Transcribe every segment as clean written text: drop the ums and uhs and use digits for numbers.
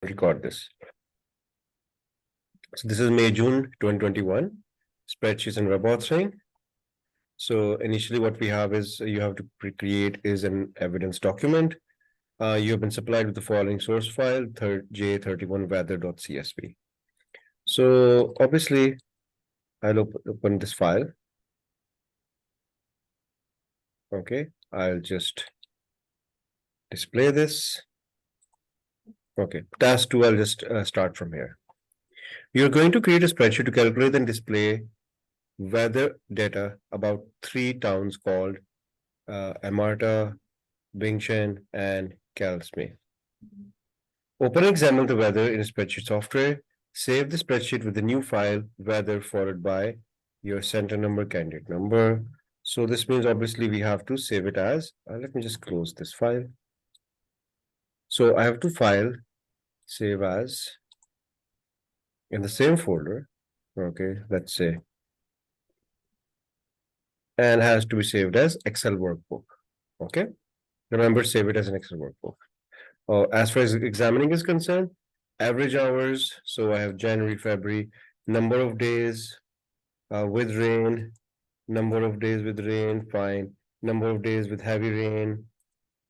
record this. So this is May, June 2021, spreadsheets and web authoring. So initially what we have is you have to create is an evidence document. You have been supplied with the following source file, J31 weather.csv. So obviously I'll open this file. Okay, I'll just display this. Okay, task 2, I'll just start from here. You're going to create a spreadsheet to calculate and display weather data about 3 towns called Amarta, Bingchen, and Kalsme. Open and examine the weather in a spreadsheet software. Save the spreadsheet with the new file, weather, followed by your center number, candidate number. So this means obviously we have to save it as, let me just close this file. So I have to file, save as, in the same folder, okay, let's say, and has to be saved as Excel workbook, okay? Remember, save it as an Excel workbook. As far as examining is concerned, average hours, so I have January, February, number of days with rain, number of days with rain, fine, number of days with heavy rain,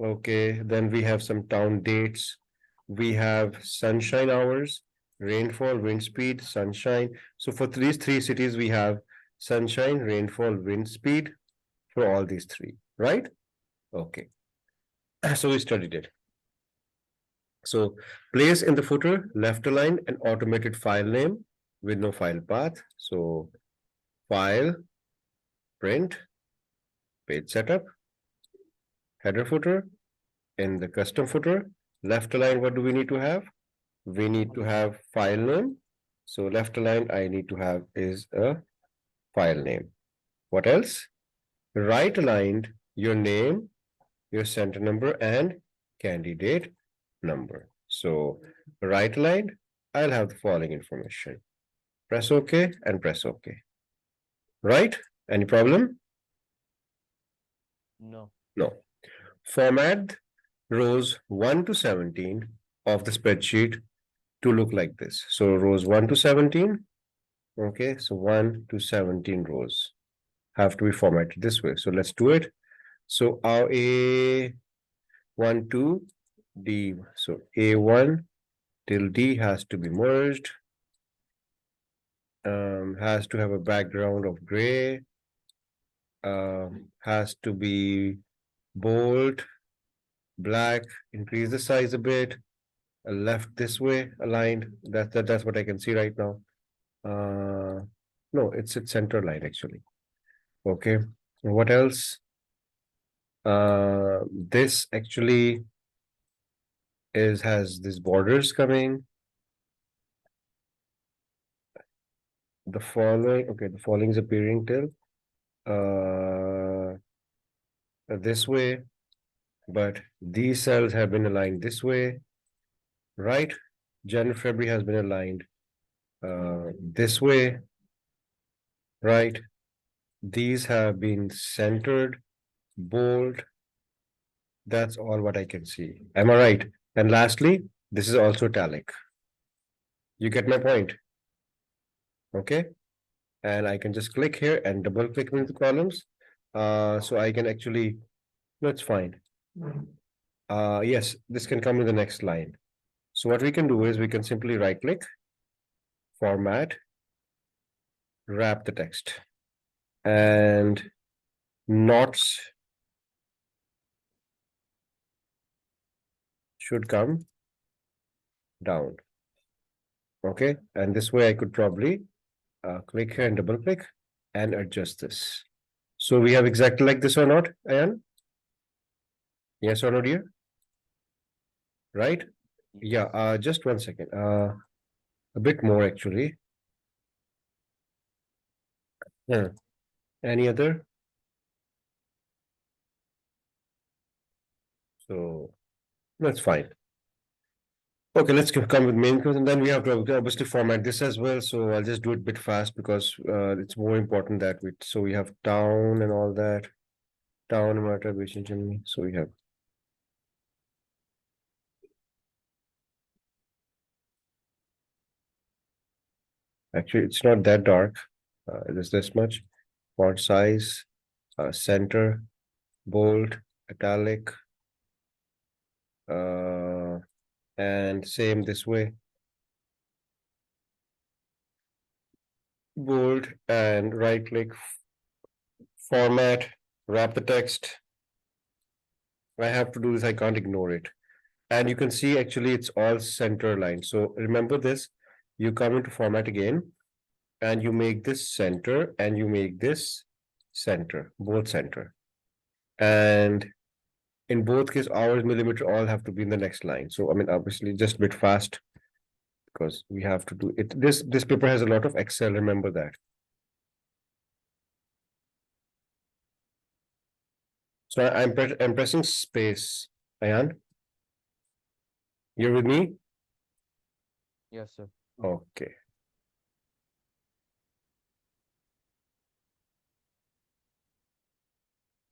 okay, then we have some town dates, we have sunshine hours, rainfall, wind speed, sunshine. So for these 3 cities, we have sunshine, rainfall, wind speed for all these 3, right? Okay. So we studied it. So place in the footer, left align an automated file name with no file path. So file, print, page setup, header footer, in the custom footer, left align, what do we need to have? We need to have file name. So left align, I need to have is a file name. What else? Right aligned, your name, your center number, and candidate number. So right aligned, I'll have the following information. Press OK and press OK. Right? Any problem? No. No. Format rows 1 to 17 of the spreadsheet to look like this. So rows 1 to 17. Okay, so 1 to 17 rows have to be formatted this way. So let's do it. So our A1 to D. So A1 till D has to be merged. Has to have a background of gray. Has to be bold, black, increase the size a bit. Left this way, aligned. That's what I can see right now. No, it's center line actually. Okay, what else? This actually has these borders coming. The following, okay, the following is appearing till this way, but these cells have been aligned this way, right? January, February has been aligned this way, right? These have been centered, bold. That's all what I can see. Am I right? And lastly, this is also italic. You get my point? Okay. And I can just click here and double click into the columns. So I can actually, that's fine. Yes, this can come in the next line. So what we can do is we can simply right click, format, wrap the text, and knots should come down. Okay, and this way I could probably click here and double click and adjust this. So we have exactly like this or not, Ayan? Yes or no, dear? Right? Yeah, just 1 second. A bit more actually. Yeah. Any other? So that's fine. Okay, let's come with main course, and then we have to obviously format this as well. So I'll just do it a bit fast because it's more important that so we have town and all that. Town matter, so we have Actually, it's not that dark. It is this much. Font size, center, bold, italic, and same this way. Bold and right click, format, wrap the text. I have to do this, I can't ignore it. And you can see actually it's all center line. So remember this, you come into format again and you make this center and you make this center, both center. And in both case, hours, millimeter, all have to be in the next line. So I mean, obviously just a bit fast because we have to do it. This paper has a lot of Excel, remember that. So I'm pressing space. Ayan, you're with me? Yes, sir. Okay.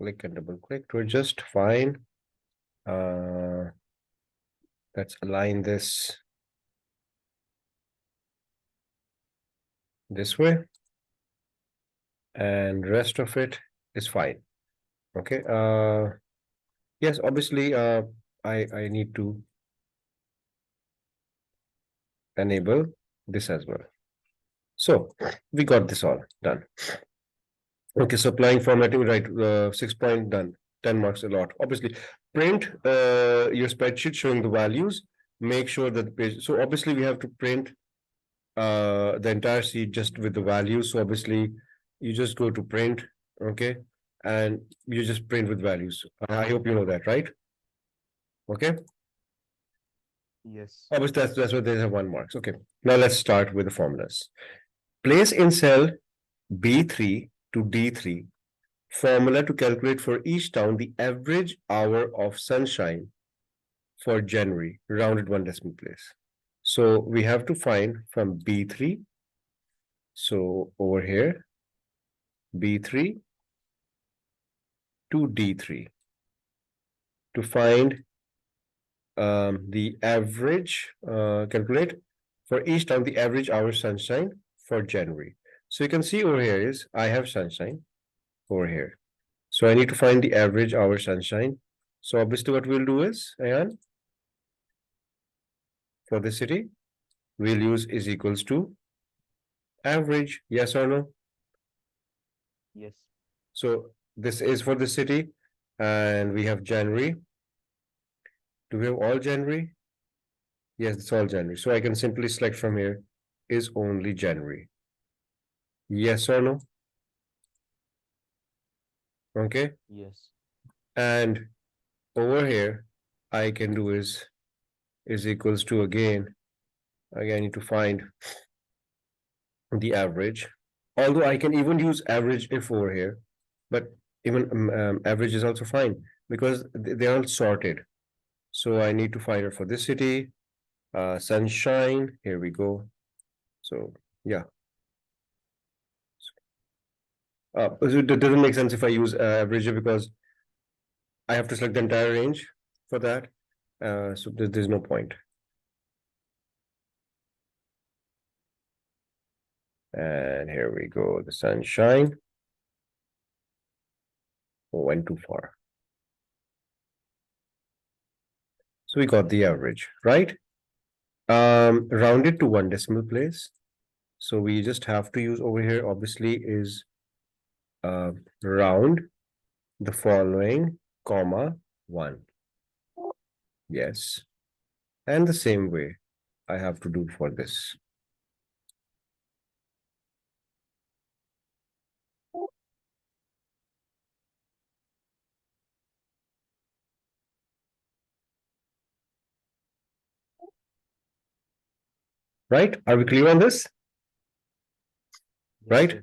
Click and double click to adjust. Fine. Let's align this way, and rest of it is fine. Okay. Yes, obviously, I need to enable this as well. So we got this all done. Okay, so applying formatting, right? 6 point done. 10 marks a lot. Obviously, print your spreadsheet showing the values. Make sure that the page. So obviously, we have to print the entire sheet just with the values. So obviously, you just go to print, okay, and you just print with values. I hope you know that, right? Okay. Yes. Obviously, that's why they have 1 marks. Okay. Now let's start with the formulas. Place in cell B3 to D3 formula to calculate for each town the average hour of sunshine for January, rounded 1 decimal place. So we have to find from B3. So over here, B3 to D3 to find the average, calculate for each town the average hour sunshine for January. So you can see over here is I have sunshine over here. So I need to find the average hour sunshine. So obviously what we'll do is, Ayan, for the city, we'll use is equals to average, yes or no? Yes. So this is for the city, and we have January. Do we have all January? Yes, it's all January. So I can simply select from here is only January. Yes or no? Okay. Yes. And over here, I can do is equals to again. Again, I need to find the average. Although I can even use average if over here, but even average is also fine because they're all sorted. So I need to find it for this city, sunshine. Here we go. So yeah, so it doesn't make sense if I use average because I have to select the entire range for that. So there's no point. And here we go, the sunshine. Went too far. So we got the average, right? Rounded to 1 decimal place. So we just have to use over here, obviously, is round the following, comma, 1. Yes. And the same way I have to do for this. Right? Are we clear on this? Yes, Right?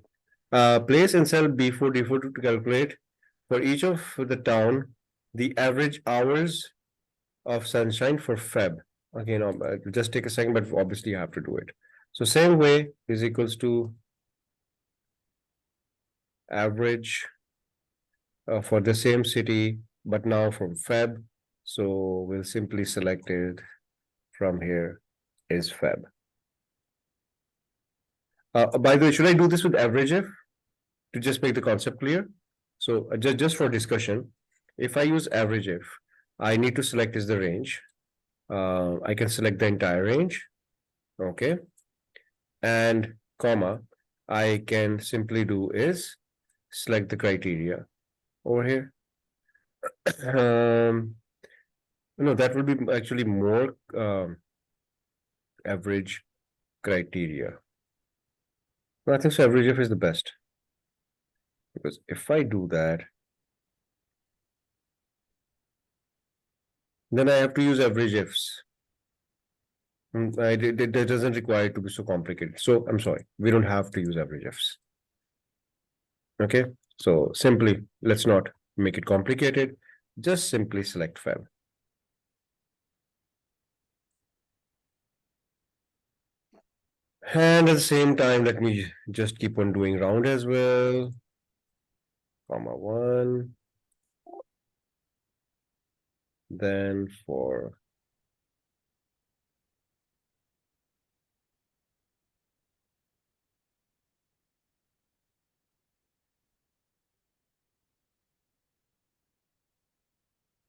sir. Place in cell B4, D4 to calculate for each of the town the average hours of sunshine for Feb. Okay, no, it'll just take a second, but obviously you have to do it. So same way is equals to average for the same city, but now from Feb. So we'll simply select it from here is Feb. By the way, should I do this with average if to just make the concept clear? So just for discussion, if I use average if, I need to select is the range. I can select the entire range. Okay. And comma, I can simply do is select the criteria over here. No, that would be actually more average criteria. No, I think so average if is the best. Because if I do that, then I have to use average ifs. It doesn't require it to be so complicated. So I'm sorry, we don't have to use average ifs. Okay, so simply let's not make it complicated. Just simply select fab. And at the same time, let me just keep on doing round as well. Comma 1. Then for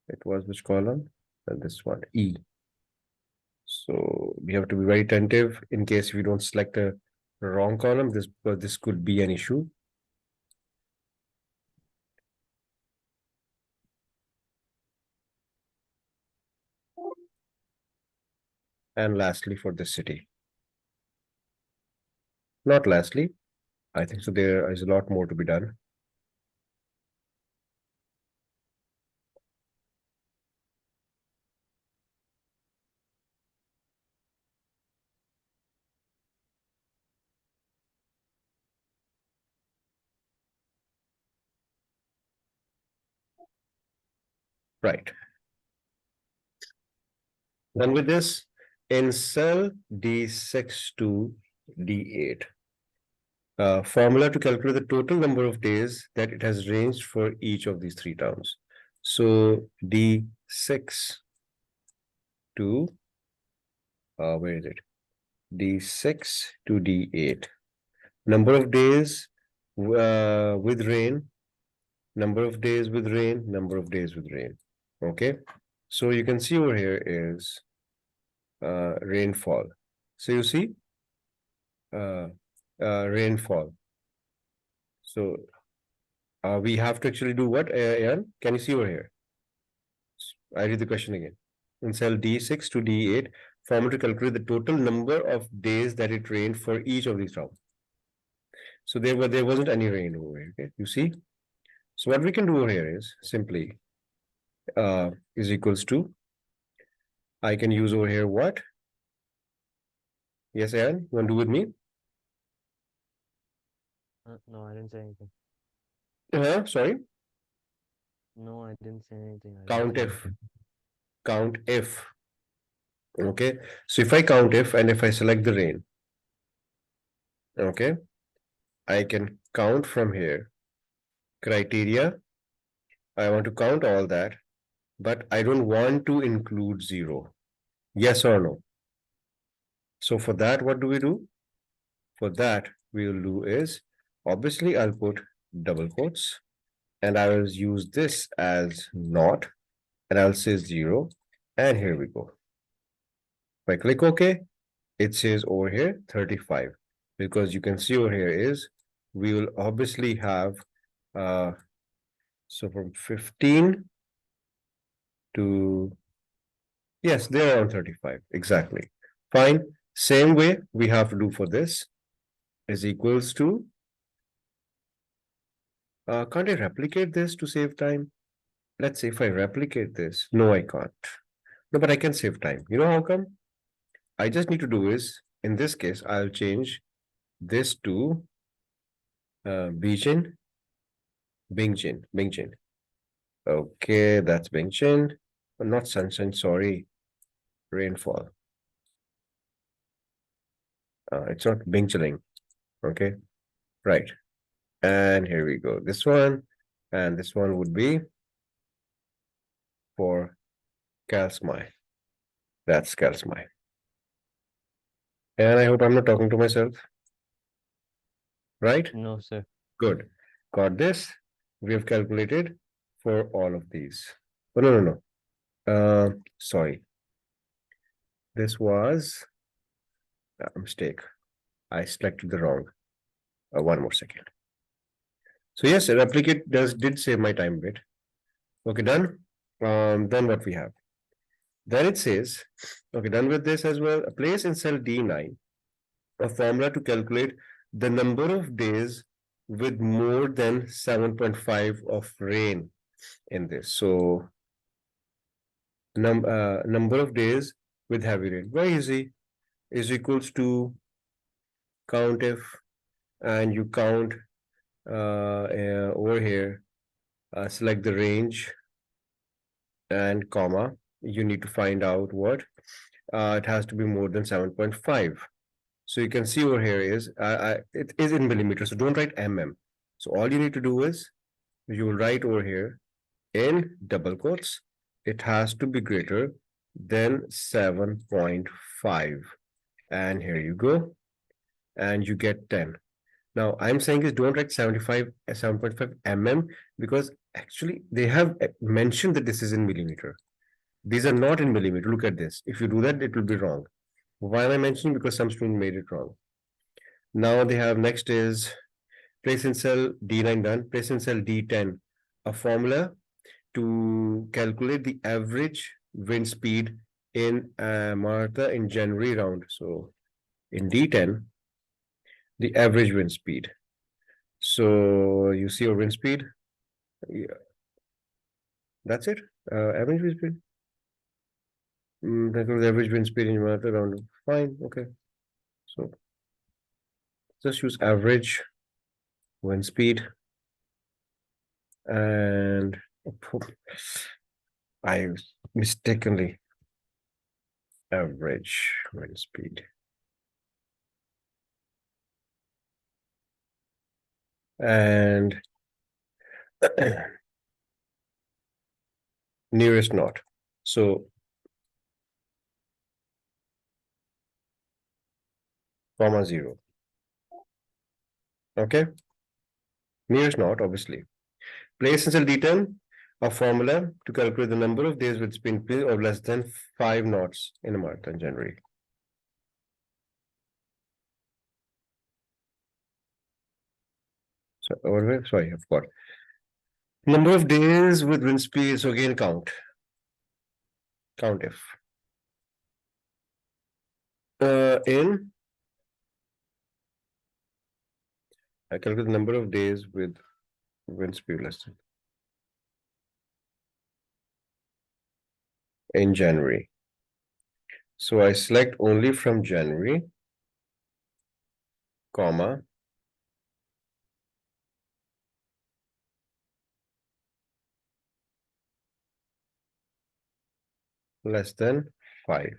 it was which column? And this one, E. So we have to be very attentive in case we don't select a wrong column. This could be an issue. And lastly, for the city. Not lastly, I think so. There is a lot more to be done. Right. Then with this, in cell D6 to D8, formula to calculate the total number of days that it has ranged for each of these three terms. So D6 to, where is it? D6 to D8. Number of days with rain, number of days with rain, number of days with rain. Okay. So you can see over here is rainfall. So you see uh, rainfall. So we have to actually do what, Aaron? Can you see over here? I read the question again. In cell D6 to D8, formula to calculate the total number of days that it rained for each of these rounds. So there wasn't any rain over here. Okay, you see. So what we can do over here is simply is equals to. I can use over here what? Yes, Aaron, you want to do with me? No, I didn't say anything. Sorry. No, I didn't say anything. Count if. Count if. Okay. So if I count if and if I select the rain, okay, I can count from here. Criteria. I want to count all that, but I don't want to include 0. Yes or no? So for that, what do we do? For that, we will do is obviously I'll put double quotes and I will use this as not and I'll say 0. And here we go. If I click OK, it says over here 35 because you can see over here is we will obviously have so from 15 to yes, they're on 35 exactly. Fine. Same way we have to do for this is equals to can't I replicate this to save time? Let's say if I replicate this, no, I can't. No, but I can save time. You know how come? I just need to do is in this case, I'll change this to Beijing, Bingjin. Okay, that's Bingjin. Not sunshine, sorry. Rainfall. It's not Bingchilling. Okay, right. And here we go. This one, and this one would be for Kalsmai. That's Kalsmai. And I hope I'm not talking to myself. right? No, sir. Good. Got this. We have calculated for all of these. Oh, no. Sorry. This was a mistake. I selected the wrong. One more second. So yes, replicate did save my time a bit. Okay, done. Then what we have? Then it says, okay, done with this as well. Place in cell D9 a formula to calculate the number of days with more than 7.5 of rain in this. So number of days with heavy rain. Very easy. Is equals to count if, and you count over here, select the range and comma. You need to find out what it has to be more than 7.5. So you can see over here is it is in millimeters. So don't write mm. So all you need to do is you will write over here in double quotes. It has to be greater than 7.5. And here you go. And you get 10. Now I'm saying is don't write 7.5 mm because actually they have mentioned that this is in millimeter. These are not in millimeter. Look at this. If you do that, it will be wrong. Why am I mentioning? Because some student made it wrong. Now they have next is place in cell D9 done, place in cell D10 a formula to calculate the average wind speed in Martha in January round. So in D10, the average wind speed. So you see your wind speed. Yeah. That's it. Average wind speed. That was average wind speed in Martha round. Fine. Okay. So just use average wind speed and I mistakenly average wind speed. And nearest knot. So comma 0. Okay. Nearest knot, obviously. Place in cell D10 a formula to calculate the number of days with spin speed of less than 5 knots in a month in January. So, sorry, I forgot. Number of days with wind speed. So again, count. Count if. I calculate the number of days with wind speed less than in January. So I select only from January, comma, less than 5.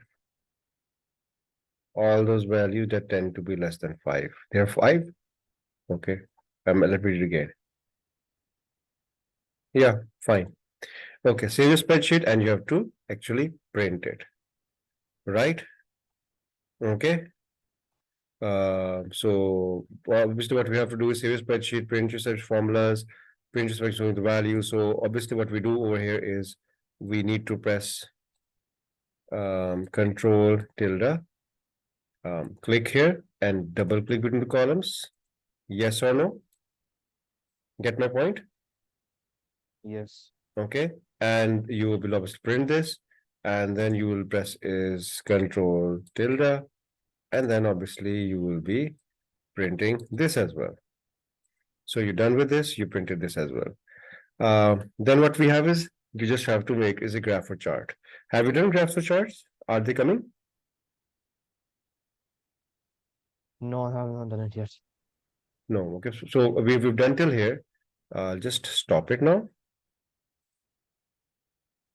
All those values that tend to be less than 5. They are 5. Okay. Let me read it again. Yeah, fine. Okay, save your spreadsheet and you have to actually print it. Right? Okay. So obviously what we have to do is save your spreadsheet, print your search formulas, print your spreadsheet with the value. So obviously what we do over here is we need to press control tilde, click here and double click between the columns. Yes or no? Get my point? Yes. Okay. And you will obviously print this and then you will press is control tilde and then obviously you will be printing this as well. So you're done with this, you printed this as well. Then what we have is you just have to make is a graph or chart. Have you done graphs or charts? Are they coming? No, I have not done it yet. No. Okay. So we've done till here. Just stop it now.